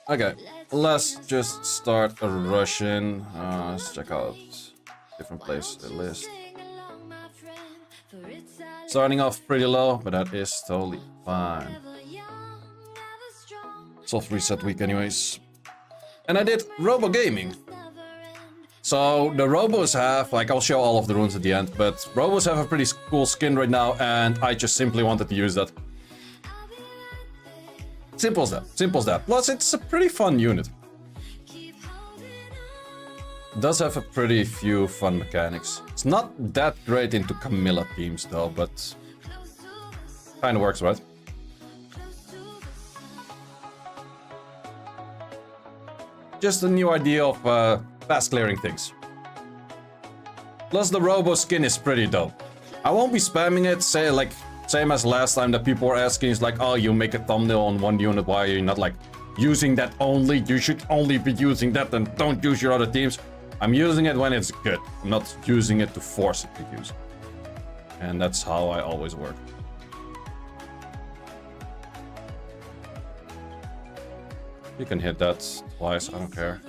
Okay, let's just start a Russian. Let's check out different place the list. Starting off pretty low, but that is totally fine. Soft reset week anyways. And I did Robo Gaming. So the Robos have, like, I'll show all of the runes at the end, but Robos have a pretty cool skin right now, and I just simply wanted to use that. Simple as that, simple as that. Plus, it's a pretty fun unit. It does have a pretty few fun mechanics. It's not that great into Camilla teams though, but kinda works, right? Just a new idea of fast clearing things. Plus the Robo skin is pretty dope. I won't be spamming it, say like same as last time that people were asking, is like, oh, you make a thumbnail on one unit, why are you not like using that only? You should only be using that and don't use your other teams. I'm using it when it's good. I'm not using it to force it to use. And that's how I always work. You can hit that twice, I don't care.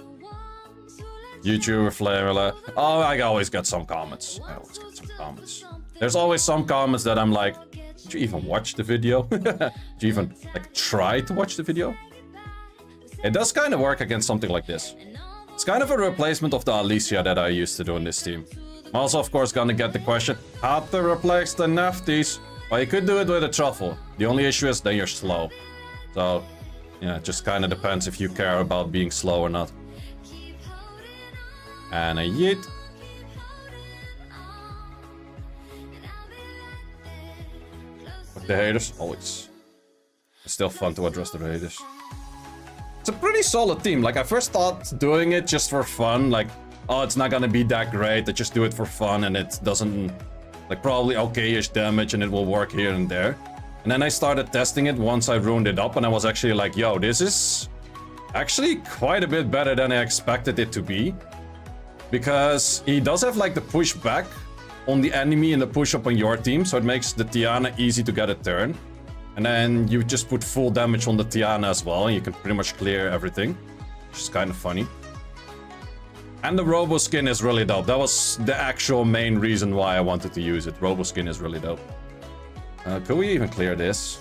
YouTuber flavor. Oh, I always get some comments. I always get some comments. There's always some comments that I'm like, did you even watch the video? Did you even like try to watch the video? It does kind of work against something like this. It's kind of a replacement of the Alicia that I used to do in this team. I'm also, of course, gonna get the question, how to replace the Nafties? Well, you could do it with a truffle. The only issue is then you're slow. So, yeah, it just kind of depends if you care about being slow or not. And a yeet. But the haters, always. It's still fun to address the haters. It's a pretty solid team. Like, I first thought doing it just for fun, like, oh, it's not gonna be that great, I just do it for fun and it doesn't, like, probably okay-ish damage and it will work here and there. And then I started testing it once I ruined it up and I was actually like, yo, this is actually quite a bit better than I expected it to be. Because he does have like the push back on the enemy and the push up on your team, so it makes the Tiana easy to get a turn. And then you just put full damage on the Tiana as well, and you can pretty much clear everything, which is kind of funny. And the Robo skin is really dope. That was the actual main reason why I wanted to use it. Robo skin is really dope. Could we even clear this?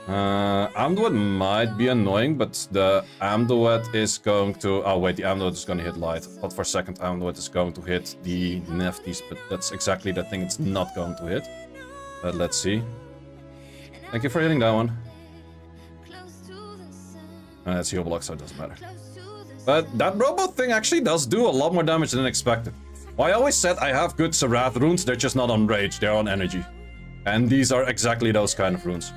Amduet might be annoying, but the Amduet is going to... Oh wait, the Amduet is going to hit light. But for a second, Amduet is going to hit the Nefties, but that's exactly the thing it's not going to hit. But let's see. Thank you for hitting that one. It's heal block, so it doesn't matter. But that Robo thing actually does do a lot more damage than expected. Well, I always said I have good Serath runes, they're just not on rage, they're on energy. And these are exactly those kind of runes.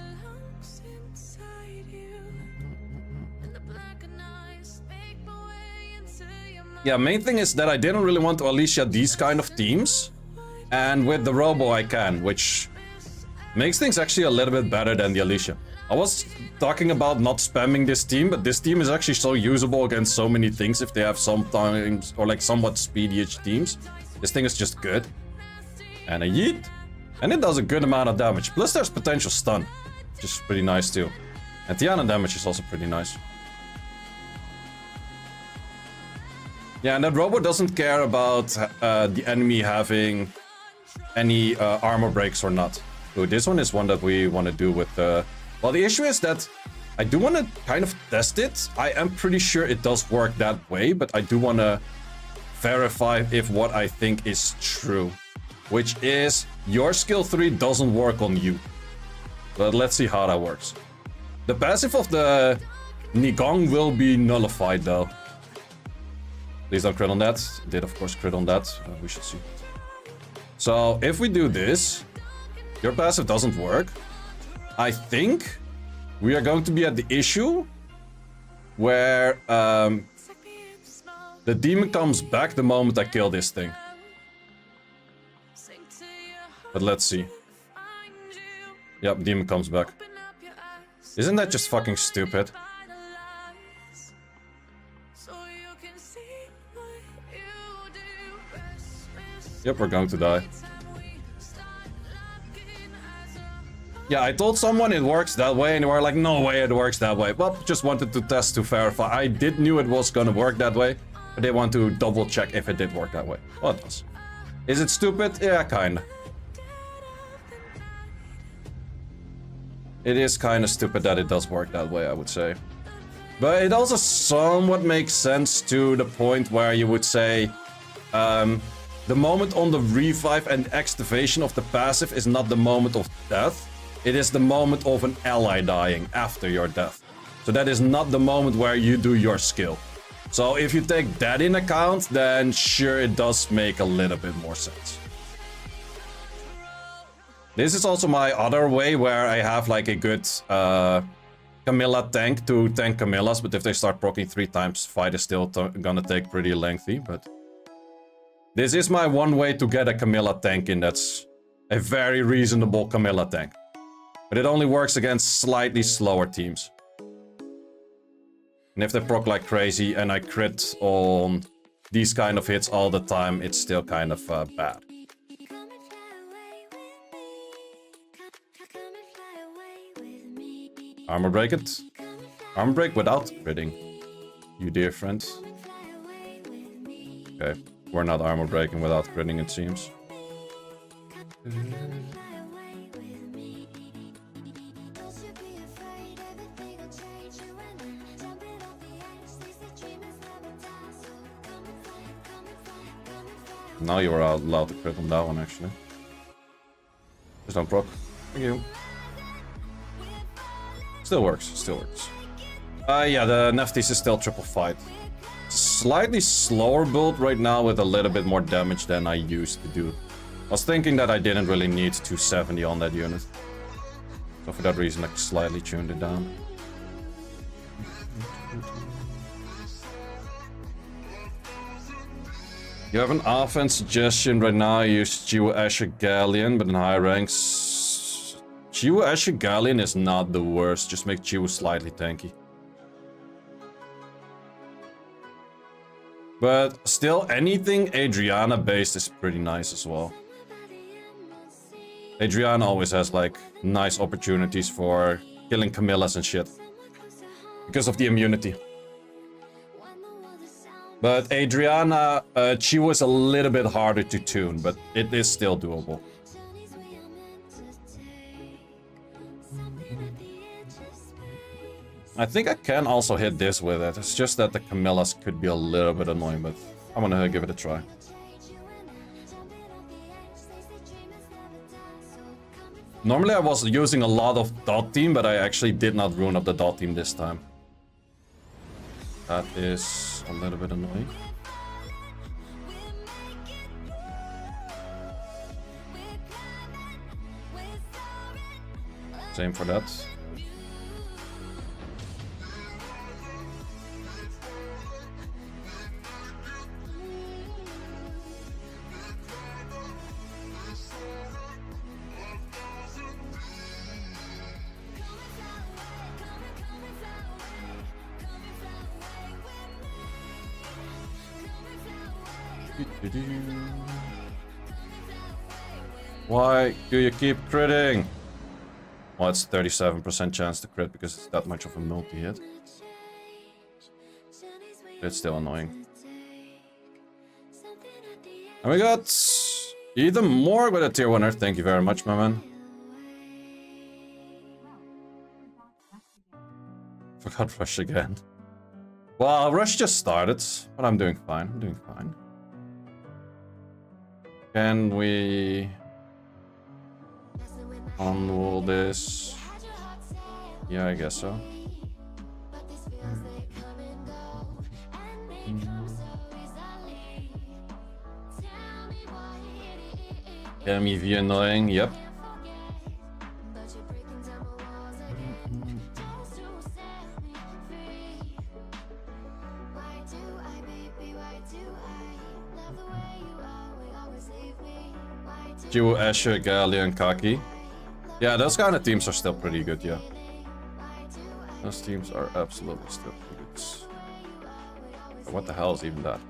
Yeah, main thing is that I didn't really want to Alicia these kind of teams. And with the Robo I can, which makes things actually a little bit better than the Alicia. I was talking about not spamming this team, but this team is actually so usable against so many things if they have sometimes, or like somewhat speedy-ish teams. This thing is just good. And a yeet. And it does a good amount of damage. Plus there's potential stun, which is pretty nice too. And Tiana damage is also pretty nice. Yeah, and that Robo doesn't care about the enemy having any armor breaks or not. So this one is one that we want to do with... Well, the issue is that I do want to kind of test it. I am pretty sure it does work that way, but I do want to verify if what I think is true. Which is, your skill 3 doesn't work on you. But let's see how that works. The passive of the Nigong will be nullified though. Please don't crit on that. Did of course crit on that. We should see. So if we do this, your passive doesn't work. I think we are going to be at the issue where the demon comes back the moment I kill this thing. But let's see. Yep, demon comes back. Isn't that just fucking stupid? Yep, we're going to die. Yeah, I told someone it works that way, and they were like, no way it works that way. Well, just wanted to test to verify. I did knew it was gonna work that way, but they want to double check if it did work that way. Well, it does. Is it stupid? Yeah, kinda. It is kinda stupid that it does work that way, I would say. But it also somewhat makes sense to the point where you would say, the moment on the revive and activation of the passive is not the moment of death. It is the moment of an ally dying after your death. So that is not the moment where you do your skill. So if you take that in account, then sure, it does make a little bit more sense. This is also my other way where I have like a good Camilla tank to tank Camillas, but if they start proccing 3 times, fight is still gonna take pretty lengthy, but... This is my one way to get a Camilla tank in that's a very reasonable Camilla tank. But it only works against slightly slower teams. And if they proc like crazy and I crit on these kind of hits all the time, it's still kind of bad. Armor break it. Armor break without critting. You dear friend. Okay, we're not armor breaking without critting, it seems. Now you are allowed to crit on that one, actually. Just don't proc. Thank you. Still works, still works. Yeah, the Neftis is still triple fight. Slightly slower build right now with a little bit more damage than I used to do. I was thinking that I didn't really need 270 on that unit. So for that reason, I slightly tuned it down. You have an offense suggestion right now. I use Chiwu Asher Galleon, but in high ranks... Chiwu Asher Galleon is not the worst. Just make Chiwu slightly tanky. But still, anything Adriana based is pretty nice as well. Adriana always has like nice opportunities for killing Camillas and shit. Because of the immunity. But Adriana, Chiwu is a little bit harder to tune, but it is still doable. I think I can also hit this with it. It's just that the Camillas could be a little bit annoying, but I'm gonna give it a try. Normally I was using a lot of dot team, but I actually did not rune up the dot team this time. That is a little bit annoying. Same for that. Why do you keep critting? Well, it's 37% chance to crit because it's that much of a multi-hit. It's still annoying. And we got even more with a tier 1 earth. Thank you very much, my man. Forgot Rush again. Well, Rush just started, but I'm doing fine. I'm doing fine. Can we unroll this? Yeah, I guess so. MEV annoying, yep. Chiwu, Asher, Galleon, Kaki. Yeah, those kind of teams are still pretty good, yeah. Those teams are absolutely still pretty good. What the hell is even that?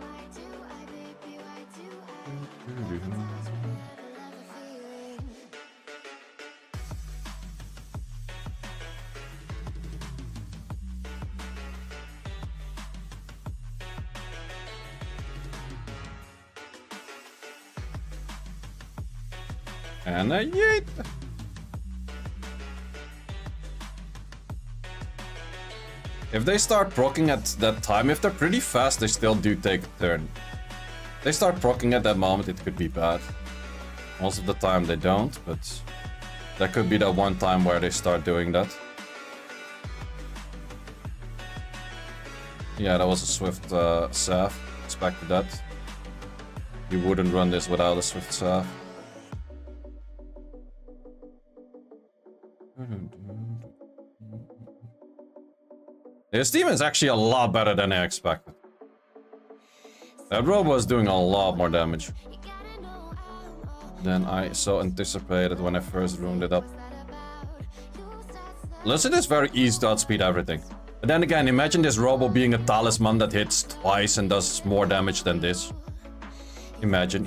And a yeet! If they start proccing at that time, if they're pretty fast, they still do take a turn. If they start proccing at that moment, it could be bad. Most of the time they don't, but that could be that one time where they start doing that. Yeah, that was a swift Saf. Expected that. You wouldn't run this without a swift Saf. His team is actually a lot better than I expected. That Robo is doing a lot more damage than I so anticipated when I first runed it up. Listen, it's very easy to outspeed everything. But then again, imagine this Robo being a talisman that hits twice and does more damage than this. Imagine.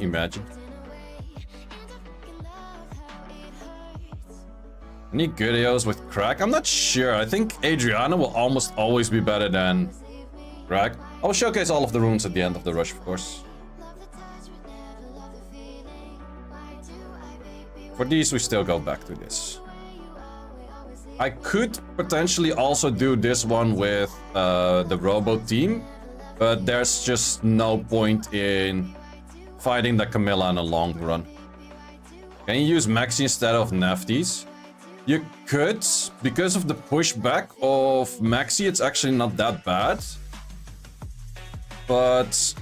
Any Gurios with Crack? I'm not sure. I think Adriana will almost always be better than Crack. I'll showcase all of the runes at the end of the rush, of course. For these, we still go back to this. I could potentially also do this one with the Robo team, but there's just no point in fighting the Camilla in the long run. Can you use Maxi instead of Nafties? You could, because of the pushback of Maxi, it's actually not that bad. But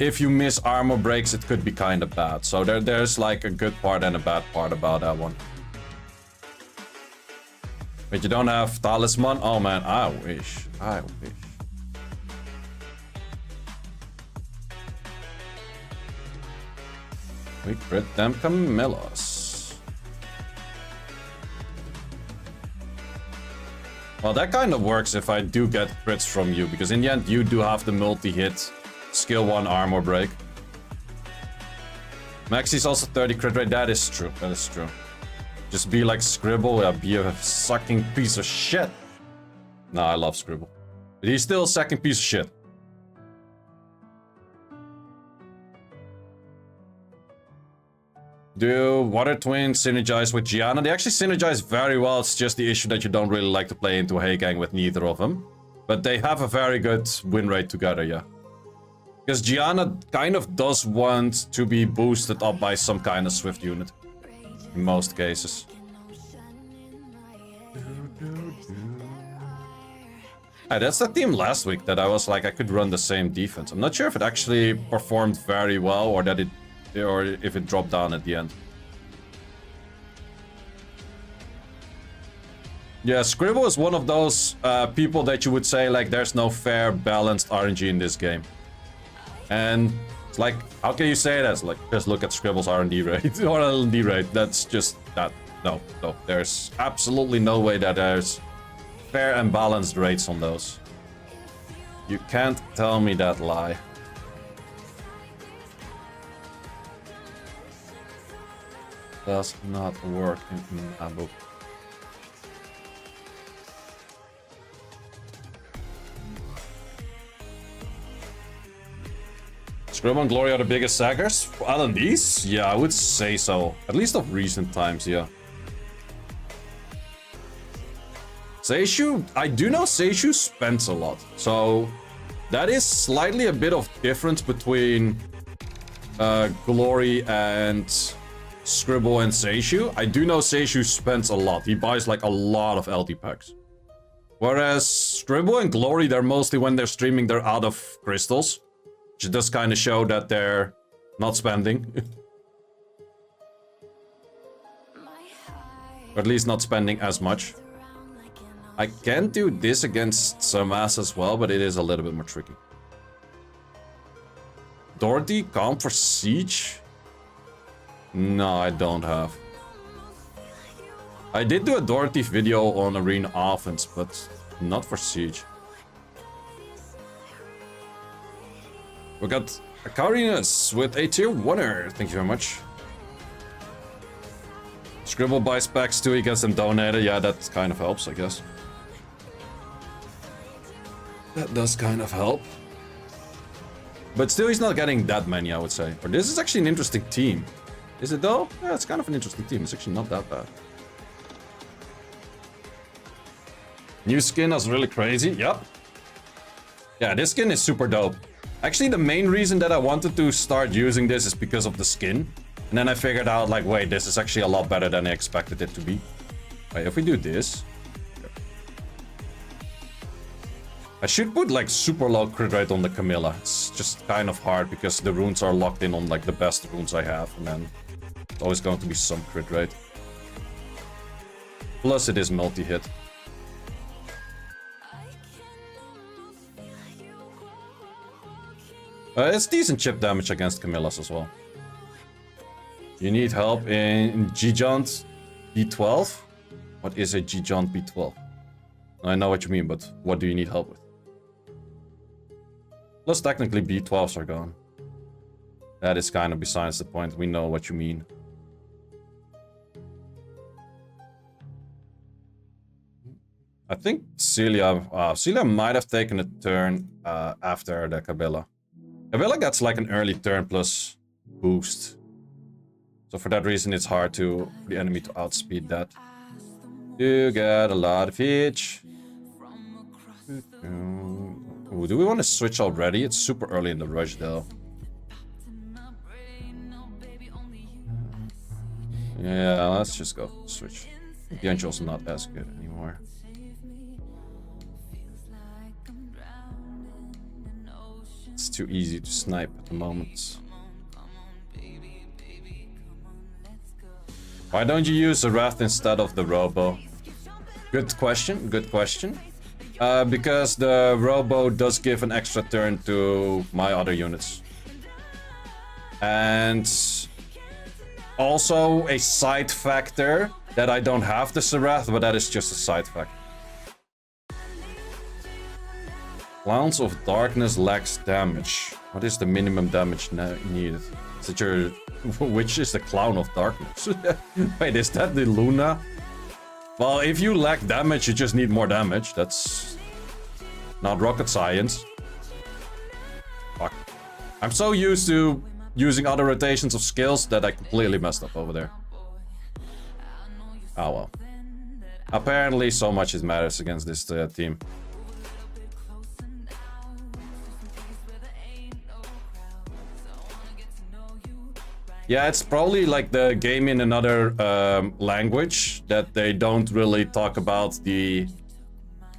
if you miss armor breaks, it could be kind of bad. So there's like a good part and a bad part about that one. But you don't have Talisman? Oh man, I wish. We crit them Camillas. Well, that kind of works if I do get crits from you, because in the end you do have the multi-hit skill 1 armor break. Maxi's also 30 crit rate. That is true. Just be like Scribble. Yeah, be a sucking piece of shit. Nah, I love Scribble. But he's still a sucking piece of shit. Do Water Twins synergize with Gianna? They actually synergize very well. It's just the issue that you don't really like to play into Heigang with neither of them. But they have a very good win rate together, yeah. Because Gianna kind of does want to be boosted up by some kind of swift unit. In most cases. That's the team last week that I was like, I could run the same defense. I'm not sure if it actually performed very well or that if it dropped down at the end. Yeah, Scribble is one of those people that you would say like there's no fair balanced RNG in this game. And it's like, how can you say that? It's like, just look at Scribble's R&D rate or LD rate. That's just that. No. There's absolutely no way that there's fair and balanced rates on those. You can't tell me that lie. Does not work in my book. Scribble and Glory are the biggest saggers? LNDs? Yeah, I would say so. At least of recent times, yeah. Seishu, I do know Seishu spends a lot. So that is slightly a bit of difference between Glory and Scribble and Seishu. I do know Seishu spends a lot. He buys like a lot of LT packs. Whereas Scribble and Glory, they're mostly when they're streaming, they're out of crystals. Which does kind of show that they're not spending. Or at least not spending as much. I can do this against some ass as well, but it is a little bit more tricky. Dorothy, Calm for Siege? No, I don't have. I did do a Dorothy video on Arena Offense, but not for Siege. We got Akarinas with a tier 1er. Thank you very much. Scribble buys packs too, he gets them donated. Yeah, that kind of helps, I guess. That does kind of help. But still, he's not getting that many, I would say. Or this is actually an interesting team. Is it though? Yeah, it's kind of an interesting team. It's actually not that bad. New skin is really crazy. Yep. Yeah, this skin is super dope. Actually, the main reason that I wanted to start using this is because of the skin. And then I figured out, like, wait, this is actually a lot better than I expected it to be. Wait, if we do this... I should put, like, super low crit rate on the Camilla. It's just kind of hard because the runes are locked in on, like, the best runes I have. And then it's always going to be some crit rate. Plus, it is multi-hit. It's decent chip damage against Camillas as well. You need help in Gigant B12? What is a Gigant B12? I know what you mean, but what do you need help with? Plus, technically, B12s are gone. That is kind of besides the point. We know what you mean. I think Celia might have taken a turn after the Kabila. Kabila gets like an early turn plus boost. So for that reason, it's hard for the enemy to outspeed that. You get a lot of hits. Ooh, do we want to switch already? It's super early in the rush though. Yeah, let's just go switch. The Angel's not as good anymore. It's too easy to snipe at the moment. Why don't you use the Wrath instead of the Robo? Good question, good question. Because the Robo does give an extra turn to my other units. And also a side factor that I don't have the Serath, but that is just a side factor. Clowns of Darkness lacks damage. What is the minimum damage needed? Is it your... Which is the Clown of Darkness? Wait, is that the Luna? Well, if you lack damage, you just need more damage. That's not rocket science. Fuck. I'm so used to using other rotations of skills that I completely messed up over there. Oh well. Apparently so much it matters against this team. Yeah, it's probably like the game in another language that they don't really talk about the...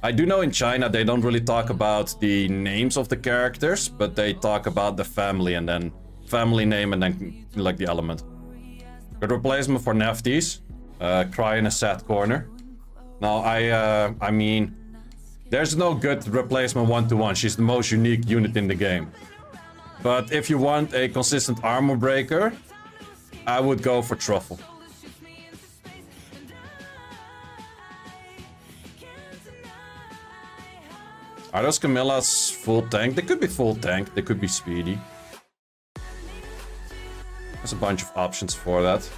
I do know in China they don't really talk about the names of the characters, but they talk about the family and then family name and then like the element. Good replacement for Neftis. Cry in a sad corner. Now I mean, there's no good replacement one-to-one. She's the most unique unit in the game. But if you want a consistent armor breaker, I would go for Truffle. Are those Camillas full tank? They could be full tank, they could be speedy. There's a bunch of options for that.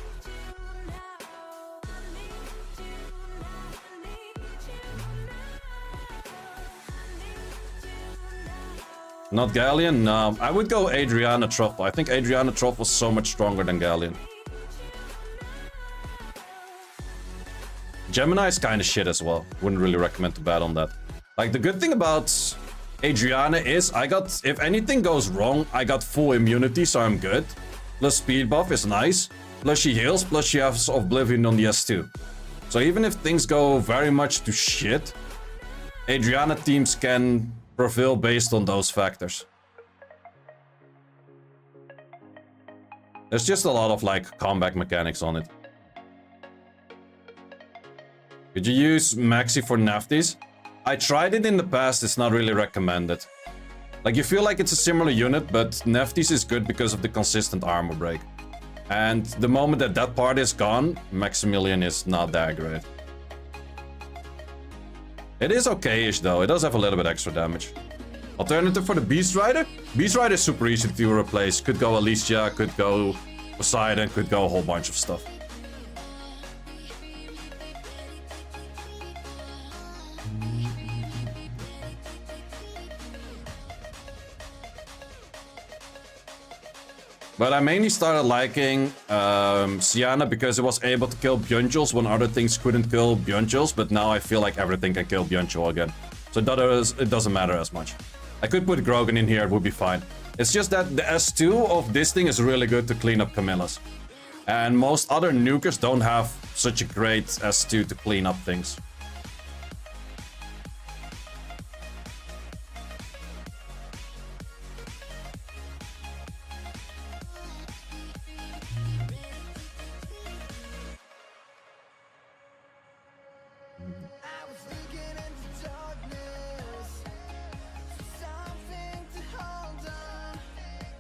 Not Galleon? No, I would go Adriana Truffle. I think Adriana Truffle is so much stronger than Galleon. Gemini is kind of shit as well. Wouldn't really recommend to bet on that. Like, the good thing about Adriana is I got, if anything goes wrong, I got full immunity, so I'm good. Plus speed buff is nice. Plus she heals, plus she has Oblivion on the S2. So even if things go very much to shit, Adriana teams can prevail based on those factors. There's just a lot of like comeback mechanics on it. Could you use Maxi for Naftis? I tried it in the past, it's not really recommended. Like, you feel like it's a similar unit, but Neftis is good because of the consistent armor break. And the moment that that part is gone, Maximilian is not that great. It is okay-ish though, it does have a little bit extra damage. Alternative for the Beast Rider? Beast Rider is super easy to replace. Could go Alicia, could go Poseidon, could go a whole bunch of stuff. But I mainly started liking Sienna because it was able to kill Björnjuls when other things couldn't kill Björnjuls, but now I feel like everything can kill Björnjul again. So it doesn't matter as much. I could put Grogan in here, it would be fine. It's just that the S2 of this thing is really good to clean up Camillas. And most other nukers don't have such a great S2 to clean up things.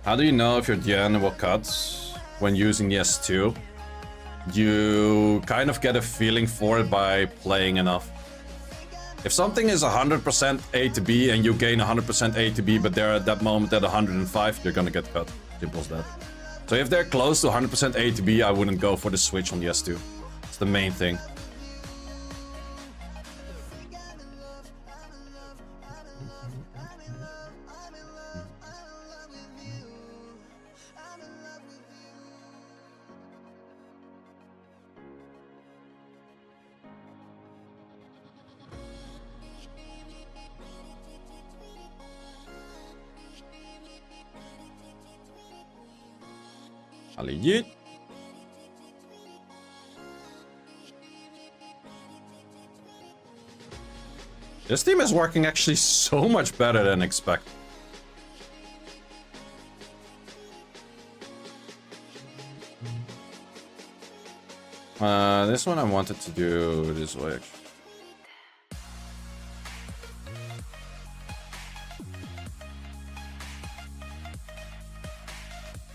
How do you know if your Diana will cut when using the S2? You kind of get a feeling for it by playing enough. If something is 100% A to B and you gain 100% A to B, but they're at that moment at 105, you're gonna get cut. Simple as that. So if they're close to 100% A to B, I wouldn't go for the switch on the S2. It's the main thing. Legit. This team is working actually so much better than expected. This one I wanted to do this way actually.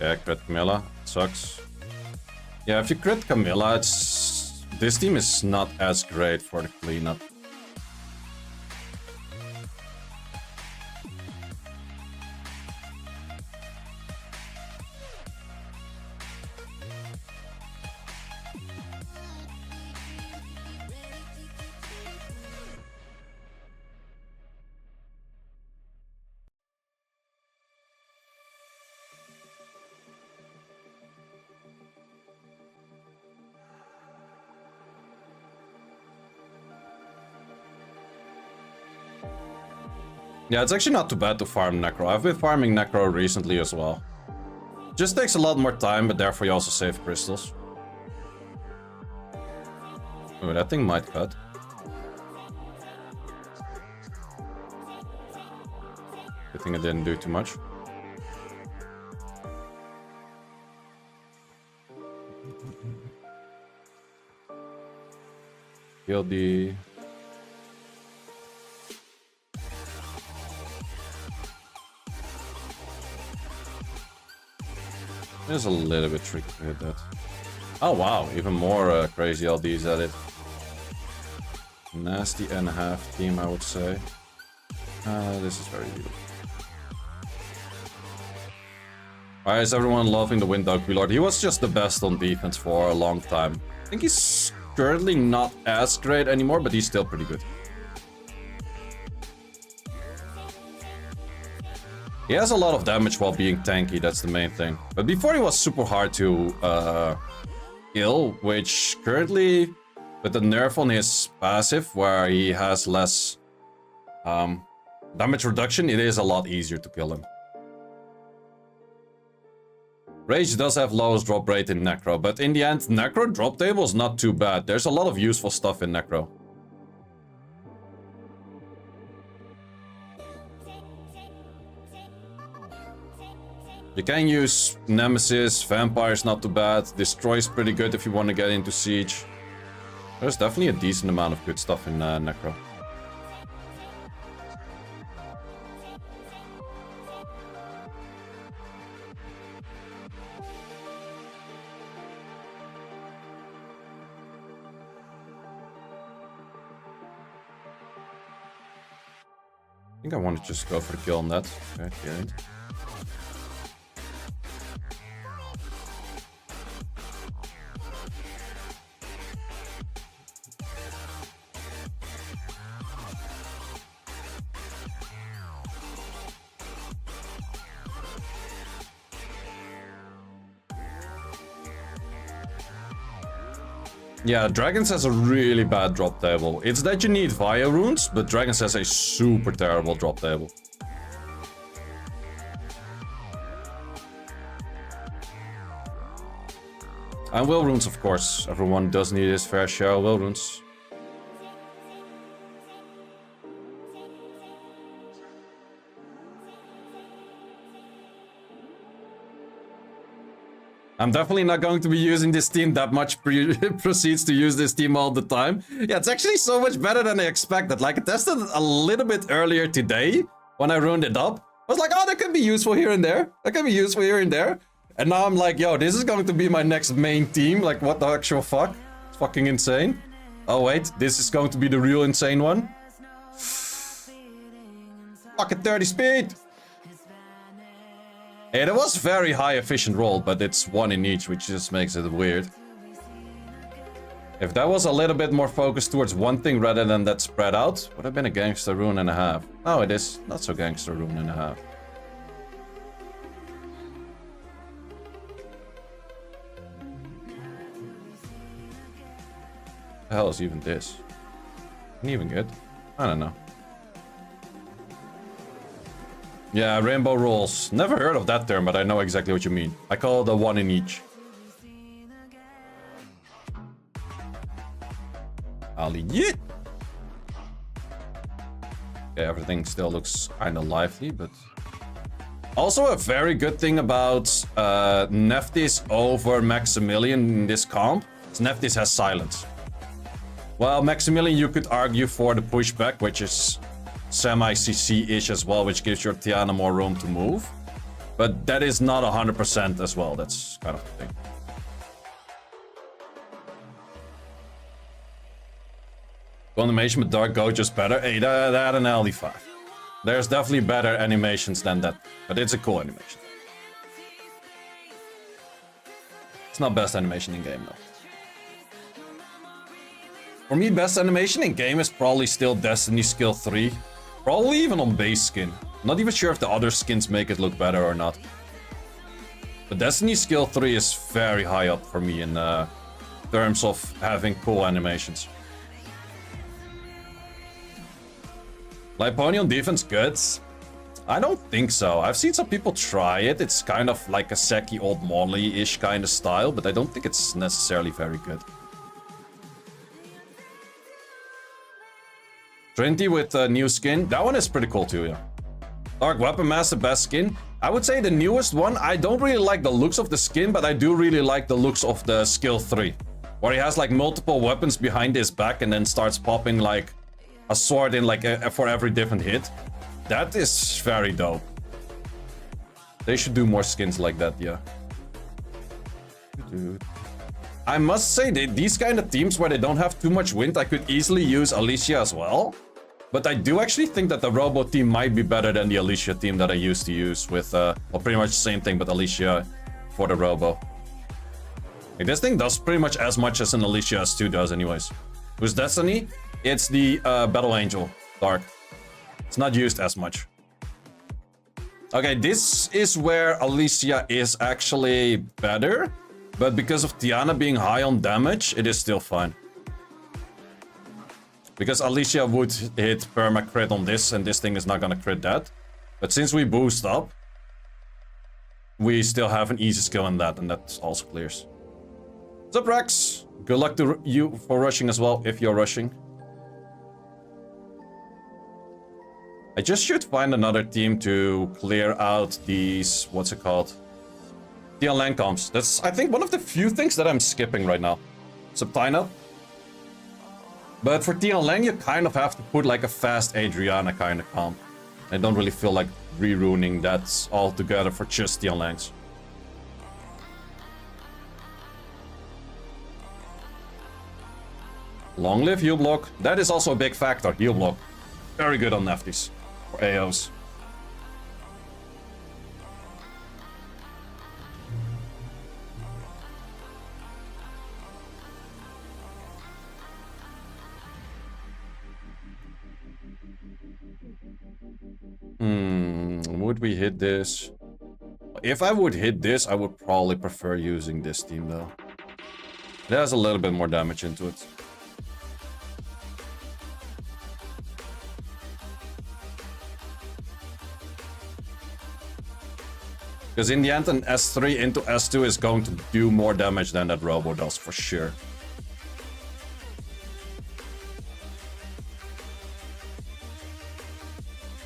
Yeah, crit Camilla. Sucks. Yeah, if you crit Camilla, this team is not as great for the cleanup. Yeah, it's actually not too bad to farm Necro. I've been farming Necro recently as well. Just takes a lot more time, but therefore you also save crystals. Oh, that thing might cut. Good thing I didn't do too much. Kill the... It's a little bit tricky to hit that. Oh wow, even more crazy LDs at it. Nasty and a half team, I would say. This is very beautiful. Why is everyone loving the Windog Lord? He was just the best on defense for a long time. I think he's currently not as great anymore, but he's still pretty good. He has a lot of damage while being tanky, that's the main thing. But before he was super hard to kill, which currently, with the nerf on his passive, where he has less damage reduction, it is a lot easier to kill him. Rage does have lowest drop rate in Necro, but in the end, Necro drop table is not too bad. There's a lot of useful stuff in Necro. You can use Nemesis, Vampire's not too bad, Destroy's pretty good if you want to get into Siege. There's definitely a decent amount of good stuff in Necro. I think I want to just go for the kill on that. Okay, yeah. Yeah, Dragons has a really bad drop table. It's that you need Via runes, but Dragons has a super terrible drop table. And will runes, of course. Everyone does need his fair share of will runes. I'm definitely not going to be using this team that much proceeds to use this team all the time. Yeah, it's actually so much better than I expected. Like, I tested it a little bit earlier today when I ruined it up. I was like, oh, that could be useful here and there. That could be useful here and there. And now I'm like, yo, this is going to be my next main team. Like, what the actual fuck? It's fucking insane. Oh, wait, this is going to be the real insane one. Fucking 30 speed. It was very high efficient roll, but it's one in each, which just makes it weird. If that was a little bit more focused towards one thing rather than that spread out, would have been a gangster rune and a half. Oh, it is not so gangster rune and a half. What the hell is even this? Can even good? I don't know. Yeah, rainbow rolls. Never heard of that term, but I know exactly what you mean. I call it a one in each. Ali yeet! Okay, everything still looks kind of lively, but... Also a very good thing about Nephthys over Maximilian in this comp is Nephthys has silence. Well, Maximilian you could argue for the pushback, which is semi-CC-ish as well, which gives your Tiana more room to move. But that is not 100% as well, that's kind of the thing. Animation with Dark Goat just better. Hey, that and LD5. There's definitely better animations than that, but it's a cool animation. It's not best animation in game though. For me, best animation in game is probably still Destiny Skill 3. Probably even on base skin. Not even sure if the other skins make it look better or not. But Destiny Skill 3 is very high up for me in terms of having cool animations. Liponian defense good? I don't think so. I've seen some people try it. It's kind of like a Seki old Molly-ish kind of style, but I don't think it's necessarily very good. Trinity with a new skin. That one is pretty cool too, yeah. Dark Weapon Master, best skin. I would say the newest one. I don't really like the looks of the skin, but I do really like the looks of the skill 3. Where he has like multiple weapons behind his back and then starts popping like a sword in like for every different hit. That is very dope. They should do more skins like that, yeah. I must say, these kind of teams where they don't have too much wind, I could easily use Alicia as well. But I do actually think that the Robo team might be better than the Alicia team that I used to use with, well, pretty much the same thing, but Alicia for the Robo. Like, this thing does pretty much as much as an Alicia S2 does anyways. With Destiny, it's the Battle Angel, Dark. It's not used as much. Okay, this is where Alicia is actually better. But because of Tiana being high on damage, it is still fine. Because Alicia would hit perma crit on this, and this thing is not gonna crit that. But since we boost up, we still have an easy skill in that, and that also clears. What's up, Rex? Good luck to you for rushing as well, if you're rushing. I just should find another team to clear out these, what's it called? TL Lang comps. That's, I think, one of the few things that I'm skipping right now. Subtina. But for TL Lang, you kind of have to put like a fast Adriana kind of comp. I don't really feel like re-ruining that altogether for just TL Langs. Long live heal block. That is also a big factor, heal block. Very good on Nephthys. For AOs. Would we hit this? If I would hit this, I would probably prefer using this team though. It has a little bit more damage into it. Because in the end, an S3 into S2 is going to do more damage than that Robo does, for sure.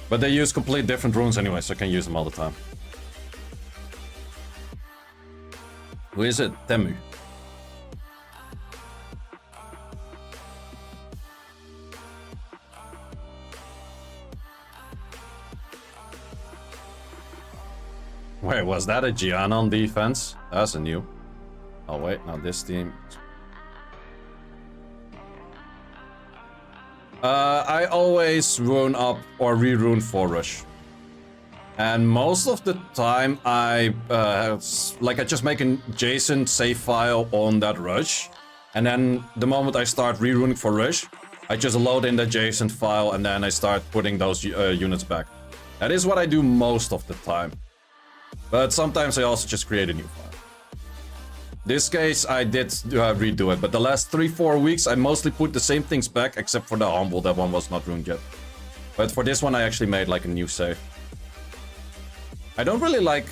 But they use complete different runes anyway, so I can use them all the time. Who is it? Temu. Wait, was that a Gianna on defense? That's a new. Oh wait, now this team. I always rune up or re-rune for rush. And most of the time I just make a JSON save file on that rush. And then the moment I start re-runing for rush, I just load in the JSON file and then I start putting those units back. That is what I do most of the time. But sometimes I also just create a new file. This case, I did redo it, but the last 3-4 weeks, I mostly put the same things back, except for the Humble. That one was not ruined yet. But for this one, I actually made like a new save. I don't really like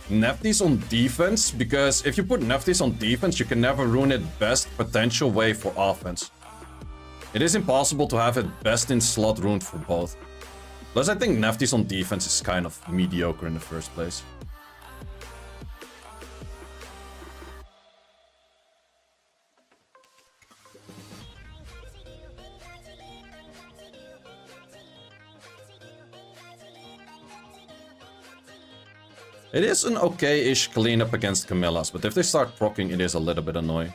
Nefties on defense, because if you put Nefties on defense, you can never ruin it best potential way for offense. It is impossible to have it best in slot ruined for both. Plus, I think Nefties on defense is kind of mediocre in the first place. It is an okay-ish cleanup against Camillas, but if they start proccing, it is a little bit annoying.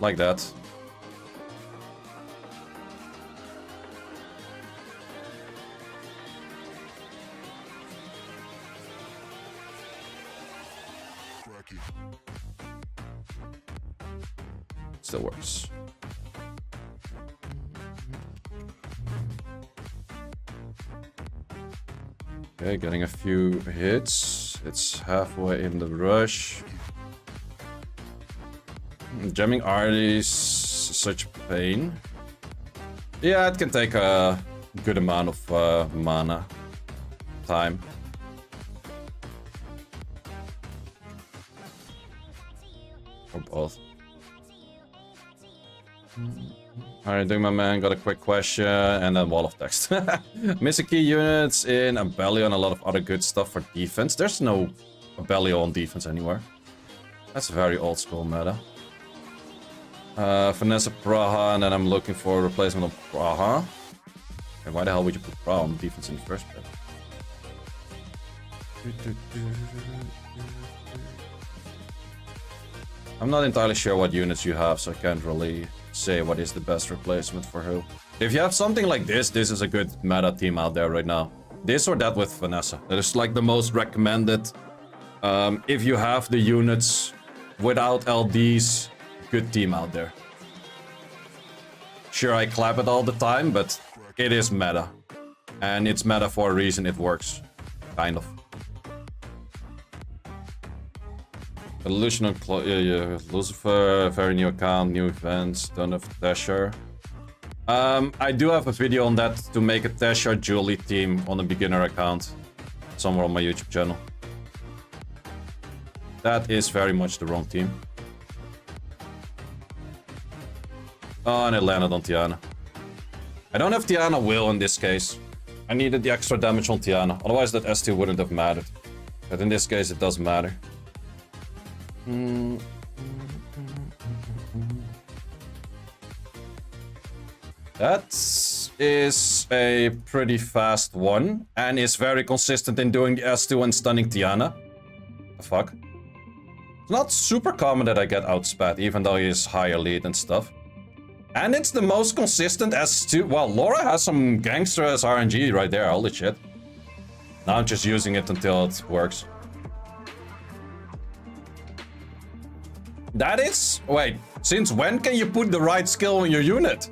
Like that. Still works. Okay, getting a few hits. It's halfway in the rush. Jamming Artie is such pain. Yeah, it can take a good amount of mana time. Or both. Alright, doing my man, got a quick question and then wall of text. Missing key units in Abellio and a lot of other good stuff for defense. There's no Abellio on defense anywhere. That's very old school meta. Vanessa Praha, and then I'm looking for a replacement of Praha. And why the hell would you put Praha on defense in the first place? I'm not entirely sure what units you have, so I can't really say what is the best replacement for who. If you have something like this is a good meta team out there right now. This or that with Vanessa. That is like the most recommended. If you have the units without LDs, good team out there. Sure, I clap it all the time, but it is meta. And it's meta for a reason, it works. Kind of. Evolution on Lucifer, very new account, new events, don't have Tasher. I do have a video on that to make a Tasher Julie team on a beginner account. Somewhere on my YouTube channel. That is very much the wrong team. Oh, and it landed on Tiana. I don't have Tiana will in this case. I needed the extra damage on Tiana, otherwise that S2 wouldn't have mattered. But in this case it does matter. That is a pretty fast one, and is very consistent in doing the S2 and stunning Tiana. The fuck? It's not super common that I get outspat, even though he is higher lead and stuff. And it's the most consistent S2. Well, Laura has some gangster as RNG right there, holy shit. Now I'm just using it until it works. That is... Wait, since when can you put the right skill on your unit?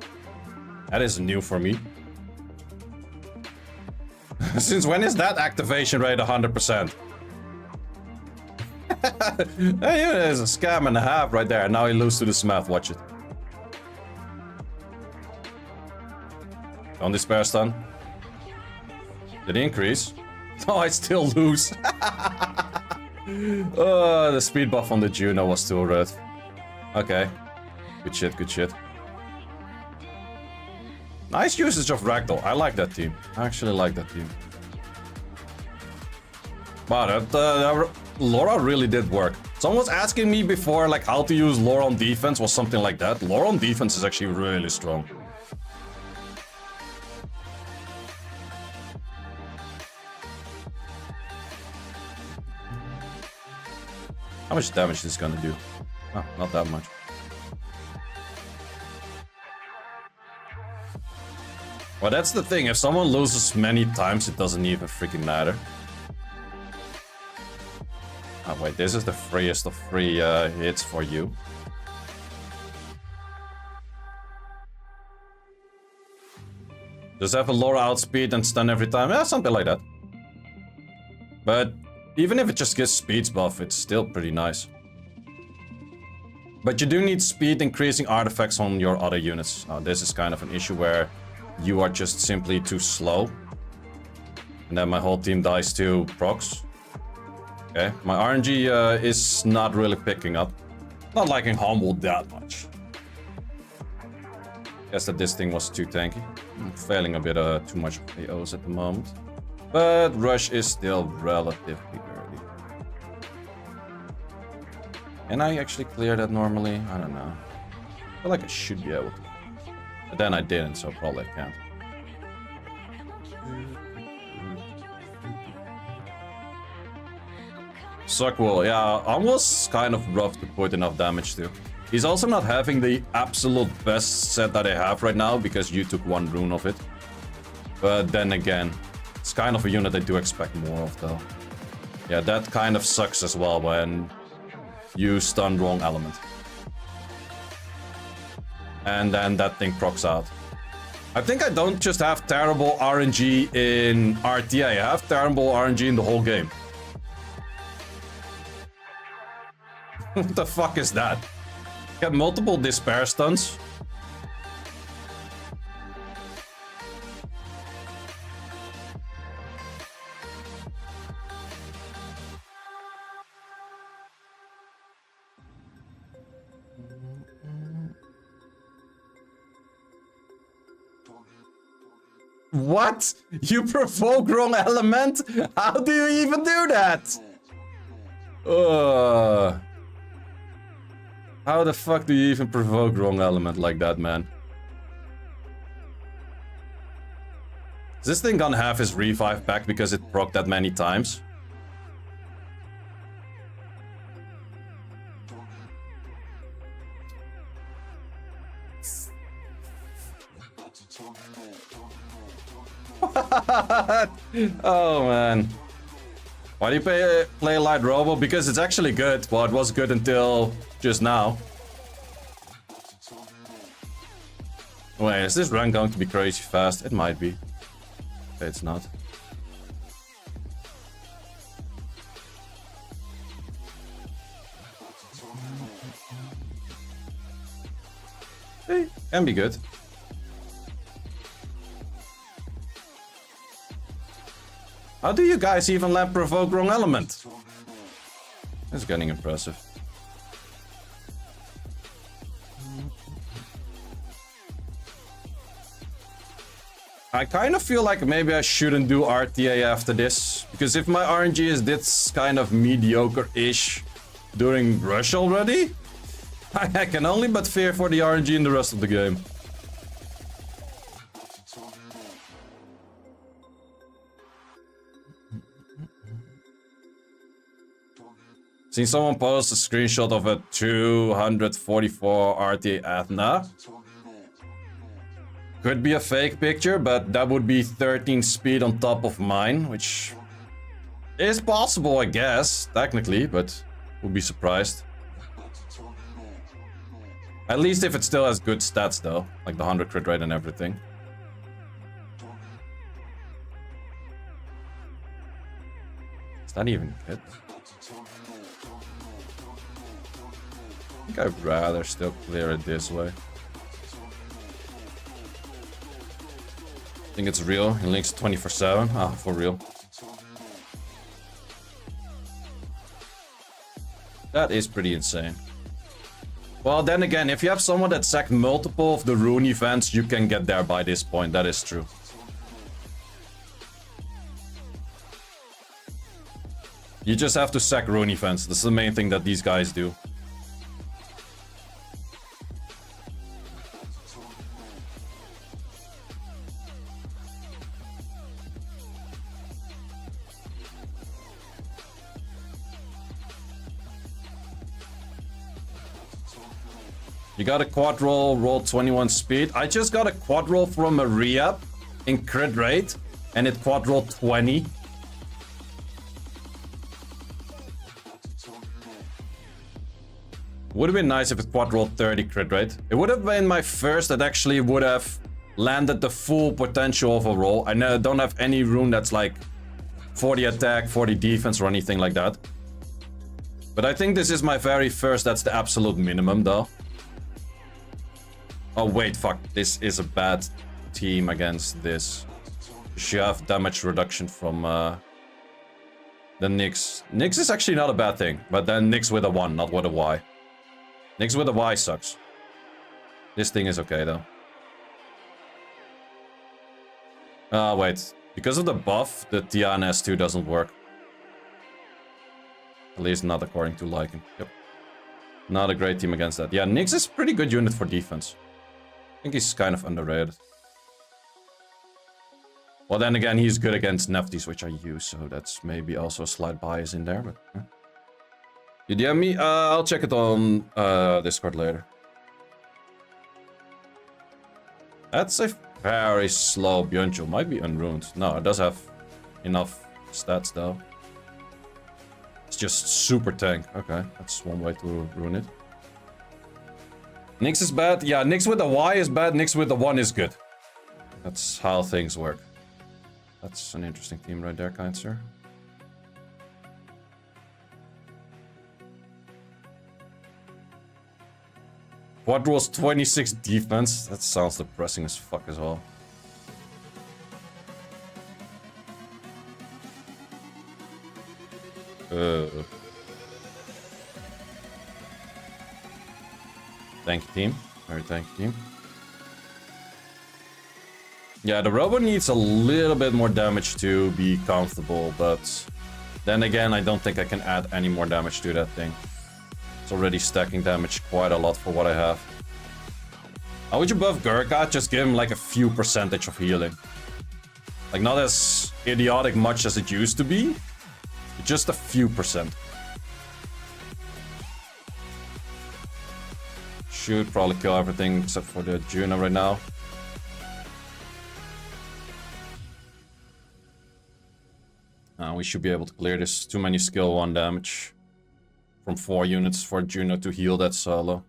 That is new for me. Since when is that activation rate 100%? Hey, there's a scam and a half right there. Now he loses to the Smith. Watch it. On this despair stun. Did he increase? Oh, I still lose. The speed buff on the Juno was too red. Okay. Good shit, good shit. Nice usage of Ragdoll. I like that team. I actually like that team. Wow, that Laura really did work. Someone was asking me before, like, how to use Laura on defense or something like that. Laura on defense is actually really strong. How much damage is this gonna do? Oh, not that much. Well, that's the thing. If someone loses many times, it doesn't even freaking matter. Oh, wait. This is the freest of free hits for you. Just have a Laura outspeed and stun every time. Yeah, something like that. But even if it just gets speeds buff, it's still pretty nice. But you do need speed increasing artifacts on your other units. This is kind of an issue where you are just simply too slow. And then my whole team dies to procs. Okay, my RNG is not really picking up. Not liking Humble that much. Guess that this thing was too tanky. I'm failing a bit too much AOs at the moment. But Rush is still relatively early. Can I actually clear that normally? I don't know. I feel like I should be able to. But then I didn't, so probably I can't. Suckwall, yeah, almost kind of rough to put enough damage to. He's also not having the absolute best set that I have right now because you took one rune of it. But then again, it's kind of a unit I do expect more of though. Yeah, that kind of sucks as well when you stun wrong element. And then that thing procs out. I think I don't just have terrible RNG in RTA, I have terrible RNG in the whole game. What the fuck is that? Got multiple despair stuns. What? You provoke wrong element? How do you even do that? How the fuck do you even provoke wrong element like that, man? Is this thing gonna have his revive back because it proc that many times? What? Oh man. Why do you play light Robo? Because it's actually good. Well, it was good until just now. Wait, is this run going to be crazy fast? It might be. Okay, it's not. Hey, can be good. How do you guys even let provoke wrong element? It's getting impressive. I kind of feel like maybe I shouldn't do RTA after this. Because if my RNG is this kind of mediocre-ish during Rush already, I can only but fear for the RNG in the rest of the game. Seen someone post a screenshot of a 244 RTA Athena. Could be a fake picture, but that would be 13 speed on top of mine, which is possible, I guess, technically, but would be surprised. At least if it still has good stats, though, like the 100 crit rate and everything. Is that even good? I think I'd rather still clear it this way. I think it's real. He links 24/7. Ah, for real. That is pretty insane. Well, then again, if you have someone that sacked multiple of the Rune events, you can get there by this point. That is true. You just have to sack Rune events. That's the main thing that these guys do. You got a quad roll, roll 21 speed. I just got a quad roll from a re-up in crit rate, and it quad rolled 20. Would have been nice if it quad rolled 30 crit rate. It would have been my first that actually would have landed the full potential of a roll. I don't have any rune that's like 40 attack, 40 defense or anything like that. But I think this is my very first, that's the absolute minimum though. Oh wait, fuck, this is a bad team against this. You have damage reduction from the Nyx. Nyx is actually not a bad thing, but then Nyx with a 1, not with a Y. Nyx with a Y sucks. This thing is okay though. Wait, because of the buff, the Tiana S2 doesn't work. At least not according to liking. Yep. Not a great team against that. Yeah, Nyx is a pretty good unit for defense. I think he's kind of underrated. Well, then again, he's good against Nefties, which I use, so that's maybe also a slight bias in there, but... You DM me? I'll check it on Discord later. That's a very slow Byuncho. Might be unruined. No, it does have enough stats, though. It's just super tank. Okay, that's one way to ruin it. Nyx is bad. Yeah, Nyx with a Y is bad. Nyx with a 1 is good. That's how things work. That's an interesting team right there, kind sir. Quad rolls 26 defense. That sounds depressing as fuck as well. Thank you, team. Very thank you, team. Yeah, the Robo needs a little bit more damage to be comfortable, but then again, I don't think I can add any more damage to that thing. It's already stacking damage quite a lot for what I have. How would you buff Gurkha? Just give him like a few percentage of healing. Like not as idiotic much as it used to be, but just a few percent. Should probably kill everything except for the Juno right now. We should be able to clear this. Too many skill 1 damage from 4 units for Juno to heal that solo.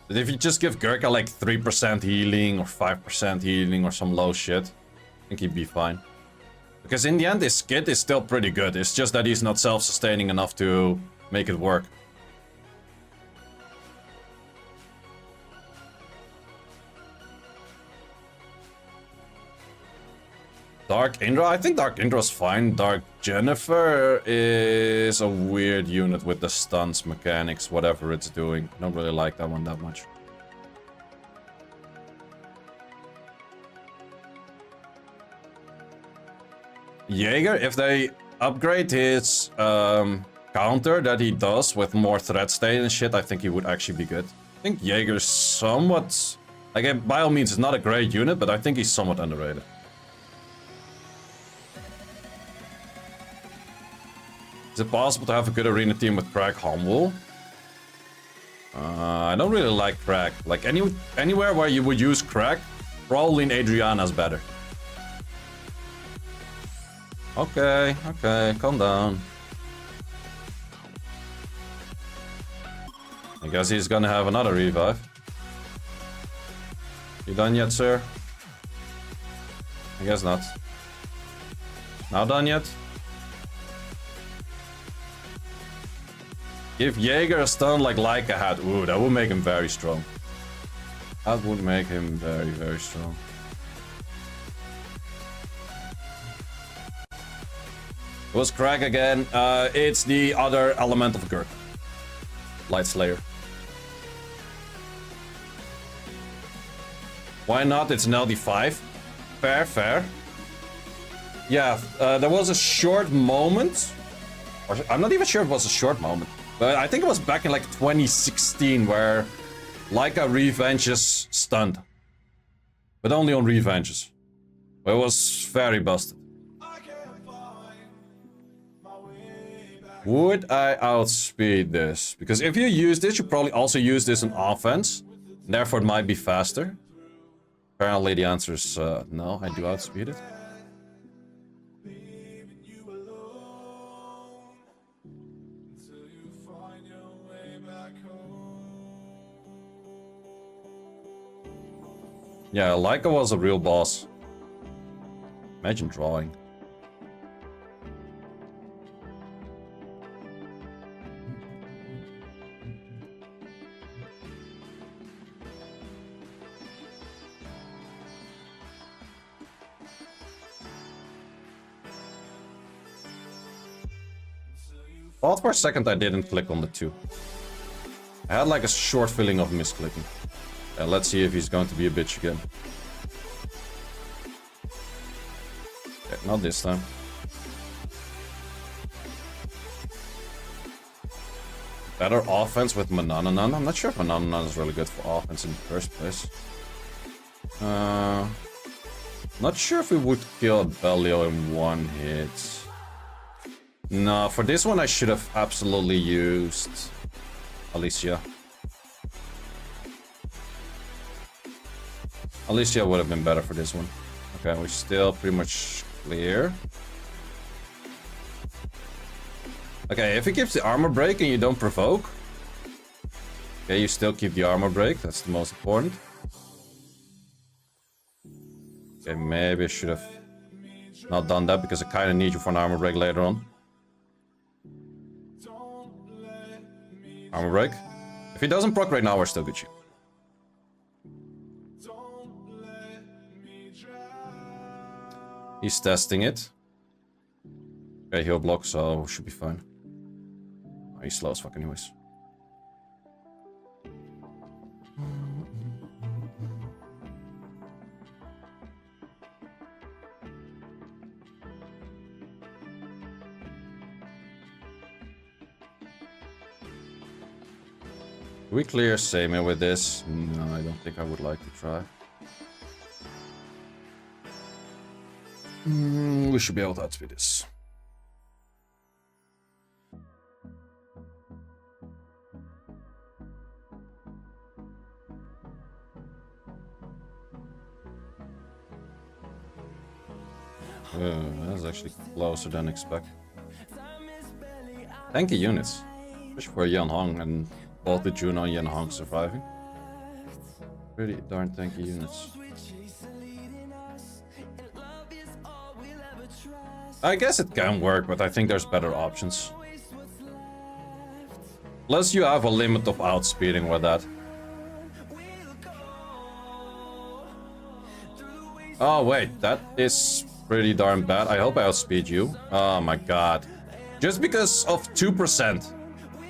But if you just give Gurkha like 3% healing or 5% healing or some low shit, I think he'd be fine. Because in the end, his kit is still pretty good. It's just that he's not self-sustaining enough to make it work. Dark Indra? I think Dark Indra's fine. Dark Jennifer is a weird unit with the stunts mechanics, whatever it's doing. I don't really like that one that much. Jaeger, if they upgrade his counter that he does with more threat state and shit, I think he would actually be good. I think Jaeger is somewhat... Like, by all means, it's not a great unit, but I think he's somewhat underrated. Is it possible to have a good arena team with Crag Humble? I don't really like Crag. Like, anywhere where you would use Crag, probably in Adriana's better. Okay, calm down. I guess he's gonna have another revive. You done yet, sir? I guess not. Not done yet. Give Jaeger a stun like Leica had. Ooh, that would make him very strong. That would make him very, very strong. It was Craig again. It's the other element of Gurk. Light Slayer. Why not? It's an LD5. Fair, fair. Yeah, there was a short moment. Or I'm not even sure it was a short moment. But I think it was back in like 2016 where Leica revenges stunned. But only on revenges. But it was very busted. Would I outspeed this? Because if you use this, you probably also use this in offense. Therefore, it might be faster. Apparently, the answer is no, I do outspeed it. Yeah, Leica was a real boss. Imagine drawing. Thought for a second I didn't click on the 2. I had like a short feeling of misclicking. Let's see if he's going to be a bitch again. Okay, not this time. Better offense with Manananan. I'm not sure if Manananan is really good for offense in the first place. Not sure if we would kill Bellio in one hit. No, for this one I should have absolutely used Alicia. Alicia would have been better for this one. Okay, we're still pretty much clear. Okay, if he gives the armor break and you don't provoke. Okay, you still keep the armor break. That's the most important. Okay, maybe I should have not done that because I kind of need you for an armor break later on. Armor break. If he doesn't proc right now, we're still Gucci. He's testing it. Okay, he'll block, so should be fine. Oh, he's slow as fuck anyways. Do we clear Seimei with this? No, I don't think I would like to try. We should be able to outspeed this. That's actually closer than expected. Tanky units. Especially for Yan Hong and both the Juno and Yan Hong surviving. Pretty darn tanky units. I guess it can work, but I think there's better options. Plus you have a limit of outspeeding with that. Oh wait, that is pretty darn bad. I hope I outspeed you. Oh my god. Just because of 2%.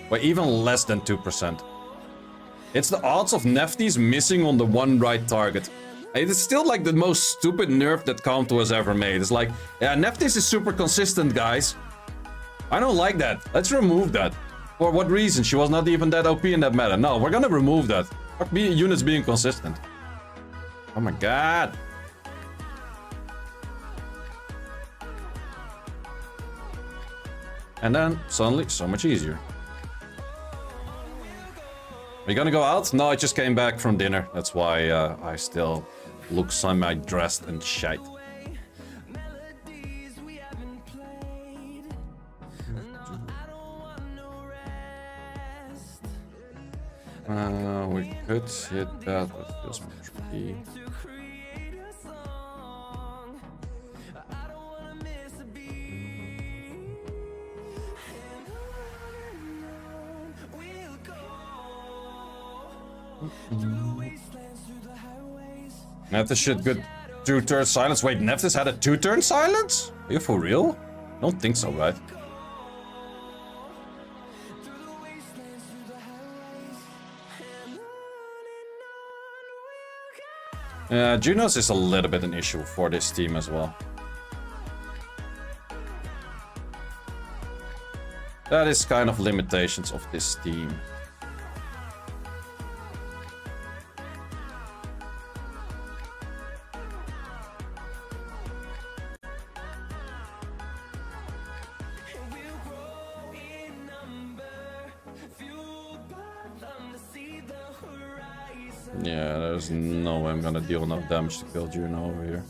Or even less than 2%. It's the odds of Nefties missing on the one right target. It is still like the most stupid nerf that Kanto has ever made. It's like, yeah, Neftis is super consistent, guys. I don't like that. Let's remove that. For what reason? She was not even that OP in that meta. No, we're gonna remove that. Fuck units being consistent. Oh my god. And then, suddenly, so much easier. Are you gonna go out? No, I just came back from dinner. That's why I still look semi-dressed and shite. We could hit that with this much P. Nephthys should good 2-turn silence. Wait, Nephthys had a 2-turn silence? Are you for real? Don't think so, right? Junos is a little bit an issue for this team as well. That is kind of limitations of this team. Yeah, there's no way I'm gonna deal enough damage to kill Juno over here.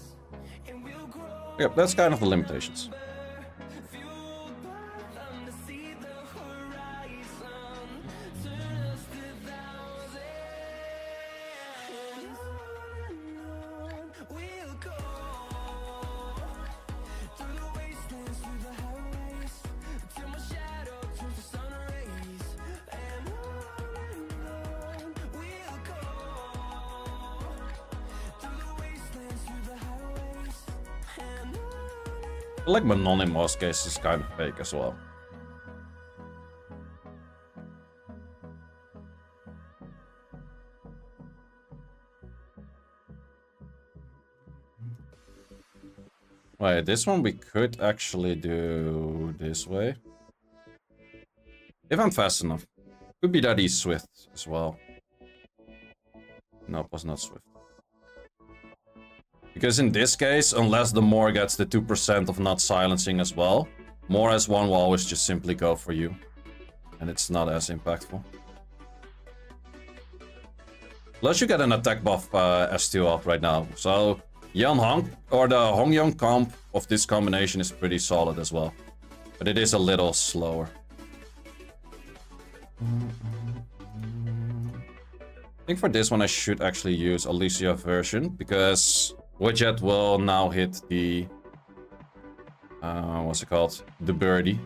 Yep, that's kind of the limitations. I feel like Manon in most cases is kind of fake as well. Wait, this one we could actually do this way. If I'm fast enough. Could be that he's swift as well. Nope, was not swift. Because in this case, unless the Moor gets the 2% of not silencing as well, Moor as one will always just simply go for you. And it's not as impactful. Plus you get an attack buff S2 up right now. So Yan Hong, or the Hongyong comp of this combination is pretty solid as well. But it is a little slower. I think for this one I should actually use Alicia version, because Widget will now hit the... what's it called? The birdie.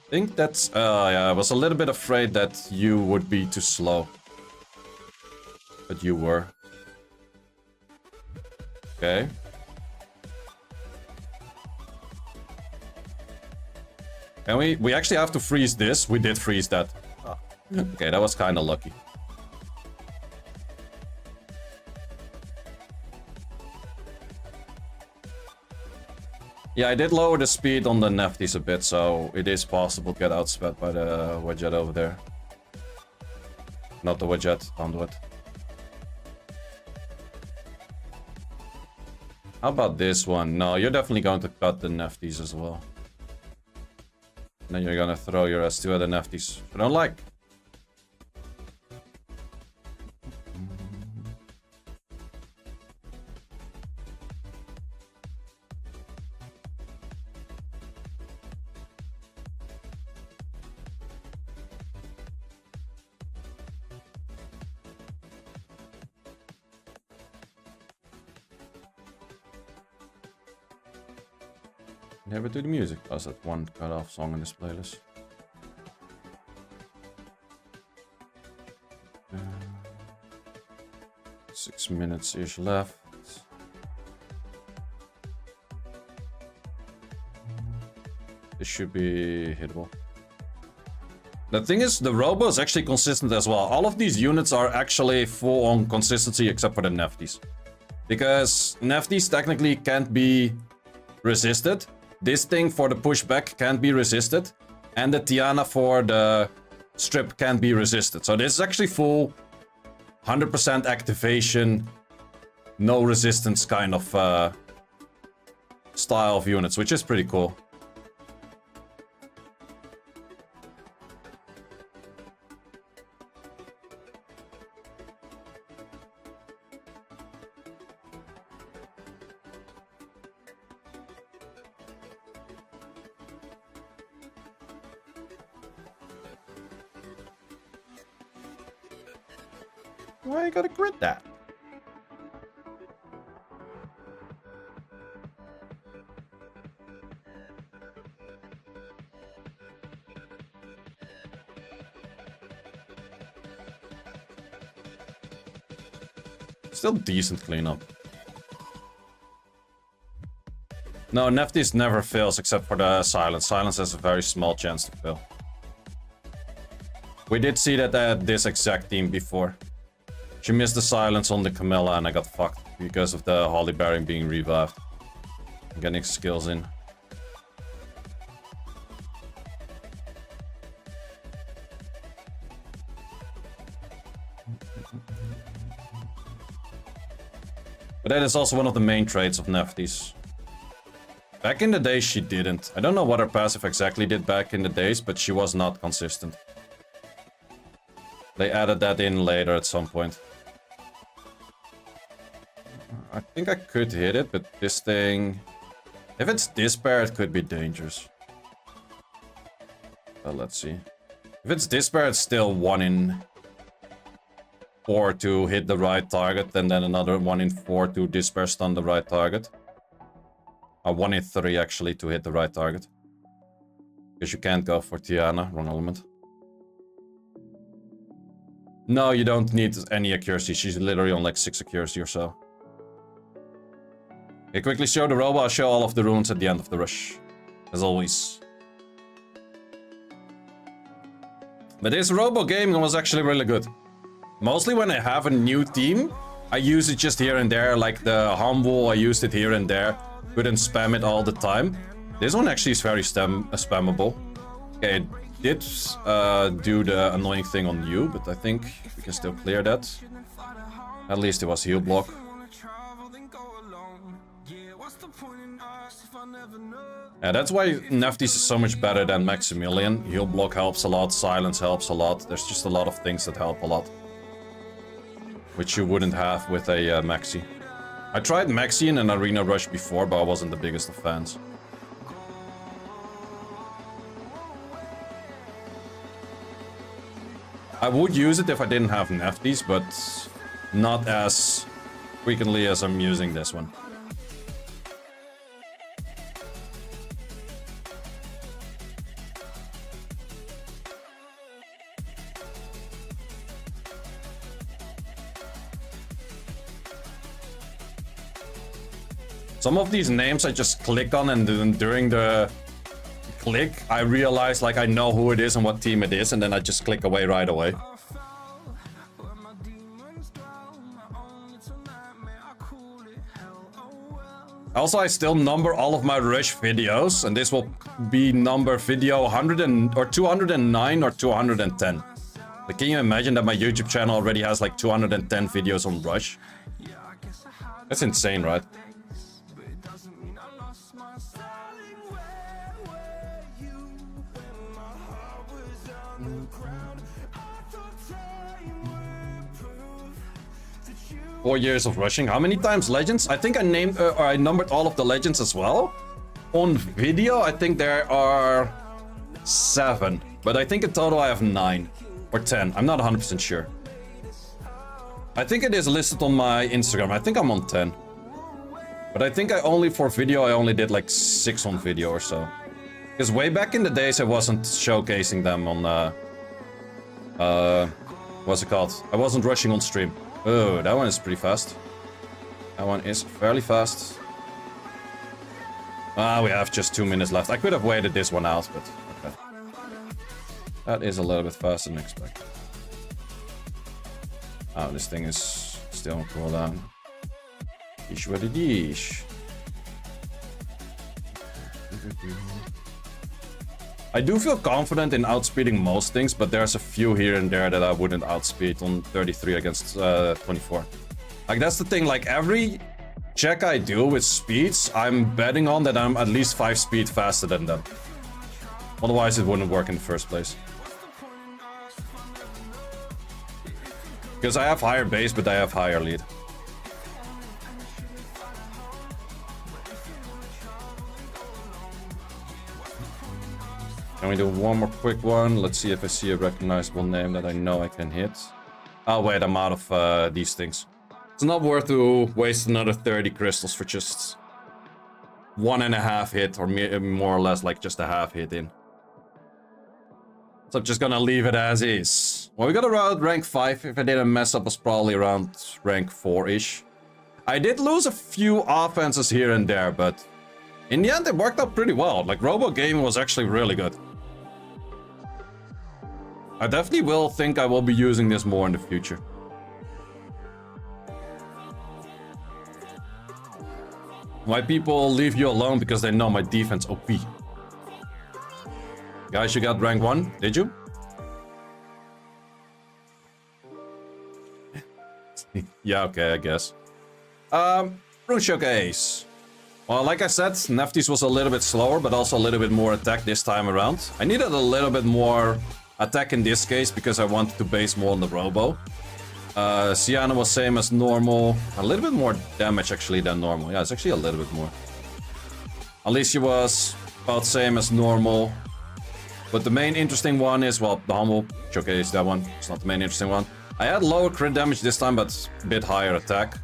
I think that's... yeah, I was a little bit afraid that you would be too slow. But you were. Okay. And we actually have to freeze this. We did freeze that. Oh. Okay, that was kind of lucky. Yeah, I did lower the speed on the Nephthys a bit, so it is possible to get outsped by the Widget over there. Not the Widget, Conduit. How about this one? No, you're definitely going to cut the Nephthys as well. And then you're gonna throw your S2 at the Nephthys. I don't like. Never do the music. That's that one cut-off song in this playlist. 6 minutes-ish left. This should be hittable. The thing is, the Robo is actually consistent as well. All of these units are actually full on consistency except for the Nephthys. Because Nephthys technically can't be resisted. This thing for the pushback can't be resisted. And the Tiana for the strip can't be resisted. So this is actually full 100% activation, no resistance kind of style of units, which is pretty cool. Why you gotta grid that? Still decent cleanup. No, Neftis never fails except for the silence. Silence has a very small chance to fail. We did see that at this exact team before. She missed the silence on the Camilla and I got fucked because of the Holly Berry being revived. Getting skills in. But that is also one of the main traits of Neftis. Back in the days she didn't. I don't know what her passive exactly did back in the days, but she was not consistent. They added that in later at some point. I think I could hit it, but this thing... If it's Despair, it could be dangerous. Well, let's see. If it's Despair, it's still 1 in 4 to hit the right target, and then another 1 in 4 to Despair stun the right target. 1 in 3 actually to hit the right target. Because you can't go for Tiana, wrong element. No, you don't need any accuracy. She's literally on like 6 accuracy or so. Okay, quickly show the Robo. I'll show all of the runes at the end of the rush. As always. But this Robo game was actually really good. Mostly when I have a new team, I use it just here and there. Like the Humble, I used it here and there. Couldn't spam it all the time. This one actually is very spammable. Okay, it did do the annoying thing on you, but I think we can still clear that. At least it was heal block. Yeah, that's why Neftis is so much better than Maximilian. Heal block helps a lot, silence helps a lot. There's just a lot of things that help a lot. Which you wouldn't have with a Maxi. I tried Maxi in an Arena Rush before, but I wasn't the biggest of fans. I would use it if I didn't have Neftis, but not as frequently as I'm using this one. Some of these names I just click on, and then during the click I realize like I know who it is and what team it is, and then I just click away right away. Also, I still number all of my rush videos, and this will be number video 100 or 209 or 210. Like, can you imagine that my YouTube channel already has like 210 videos on rush? That's insane, right? 4 years of rushing. How many times legends? I think I named or I numbered all of the legends as well. On video, I think there are 7, but I think in total I have 9 or 10. I'm not 100% sure. I think it is listed on my Instagram. I think I'm on 10. But I think I only for video I only did like 6 on video or so. Because way back in the days I wasn't showcasing them on what's it called? I wasn't rushing on stream. Oh, that one is pretty fast. That one is fairly fast. Ah, we have just 2 minutes left. I could have waited this one out, but okay. That is a little bit faster than expected. Oh, this thing is still on cooldown. Yeesh what it is. I do feel confident in outspeeding most things, but there's a few here and there that I wouldn't outspeed on 33 against 24. Like, that's the thing, like, every check I do with speeds, I'm betting on that I'm at least 5 speed faster than them. Otherwise, it wouldn't work in the first place. Because I have higher base, but I have higher lead. Can we do one more quick one? Let's see if I see a recognizable name that I know I can hit. Oh wait, I'm out of these things. It's not worth to waste another 30 crystals for just 1.5 hit, or more or less like just a half hit in. So I'm just gonna leave it as is. Well, we got around rank 5. If I didn't mess up, was probably around rank 4-ish. I did lose a few offenses here and there, but in the end, it worked out pretty well. Like, Robo game was actually really good. I definitely will think I will be using this more in the future. Why people leave you alone? Because they know my defense OP. Guys, you got rank 1, did you? Yeah, okay, I guess. Rune Showcase. Well, like I said, Nefty's was a little bit slower, but also a little bit more attack this time around. I needed a little bit more attack in this case because I wanted to base more on the Robo. Sienna was same as normal. A little bit more damage actually than normal. Yeah, it's actually a little bit more. Alicia was about same as normal. But the main interesting one is, well, the Humble Showcase, that one. It's not the main interesting one. I had lower crit damage this time, but a bit higher attack.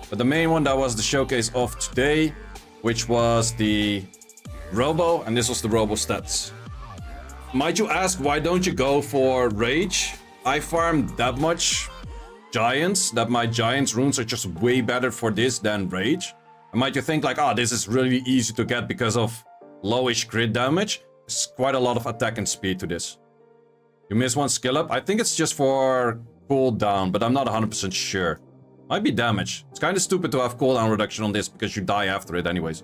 But the main one, that was the showcase of today, which was the Robo, and this was the Robo stats. Might you ask, why don't you go for Rage? I farmed that much Giants, that my Giants runes are just way better for this than Rage. And might you think like, oh, this is really easy to get because of lowish crit damage? There's quite a lot of attack and speed to this. You miss one skill up? I think it's just for cooldown, but I'm not 100% sure. Might be damage. It's kind of stupid to have cooldown reduction on this because you die after it anyways.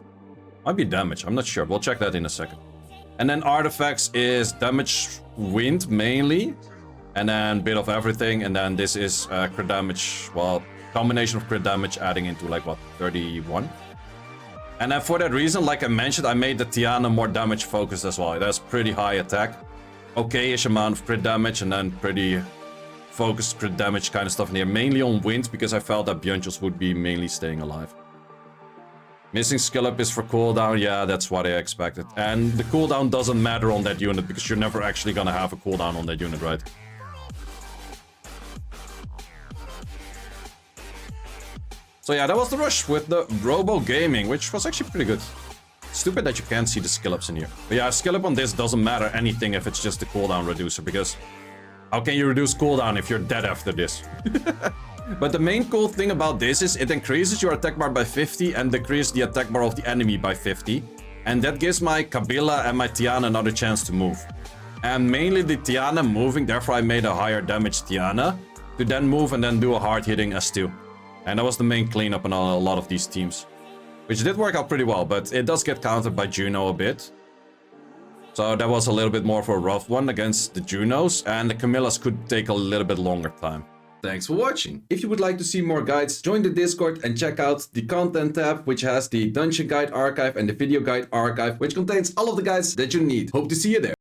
Might be damage, I'm not sure. We'll check that in a second. And then artifacts is damage wind mainly. And then bit of everything. And then this is crit damage. Well, combination of crit damage adding into like what, 31? And then for that reason, like I mentioned, I made the Tiana more damage focused as well. It has pretty high attack. Okay-ish amount of crit damage and then pretty focused crit damage kind of stuff in here. Mainly on wind because I felt that Björnjos would be mainly staying alive. Missing skill up is for cooldown. Yeah, that's what I expected. And the cooldown doesn't matter on that unit because you're never actually gonna have a cooldown on that unit, right? So yeah, that was the rush with the Robo Gaming, which was actually pretty good. Stupid that you can't see the skill ups in here. But yeah, skill up on this doesn't matter anything if it's just the cooldown reducer, because how can you reduce cooldown if you're dead after this? But the main cool thing about this is it increases your attack bar by 50 and decreases the attack bar of the enemy by 50. And that gives my Kabila and my Tiana another chance to move. And mainly the Tiana moving, therefore I made a higher damage Tiana to then move and then do a hard hitting S2. And that was the main cleanup on a lot of these teams. Which did work out pretty well, but it does get countered by Juno a bit. So that was a little bit more of a rough one against the Junos, and the Camillas could take a little bit longer time. Thanks for watching. If you would like to see more guides, join the Discord and check out the content tab, which has the Dungeon Guide Archive and the Video Guide Archive, which contains all of the guides that you need. Hope to see you there.